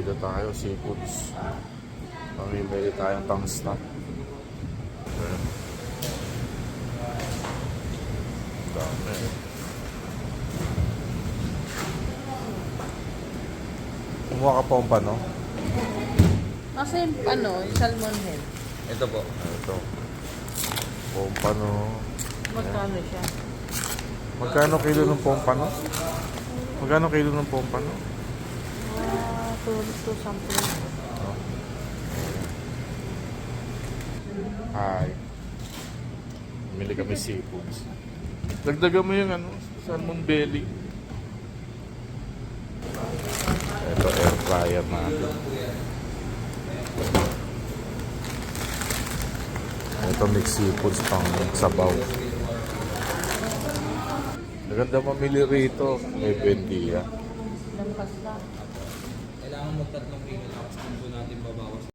Dito tayo, seafoods. Pamimili tayong pang-stock. Ayan. Dami. Kumuha ka pompa, no? Kasi yung yung salmon head. Ito po. Ito. Pompa, no? Magkano siya? Magkano kilo ng pompa, no? Magkano kilo ng pompa, no? 2 something. Hi. Bumili kami seafoods. Dagdagan mo yung salmon belly. Ito, air fryer natin. Ito, mixed seafoods pang sabaw. Maganda mamili rito. May bendiya. Lampas lang. Kailangan mag 3 kilo tapos kung po natin babawas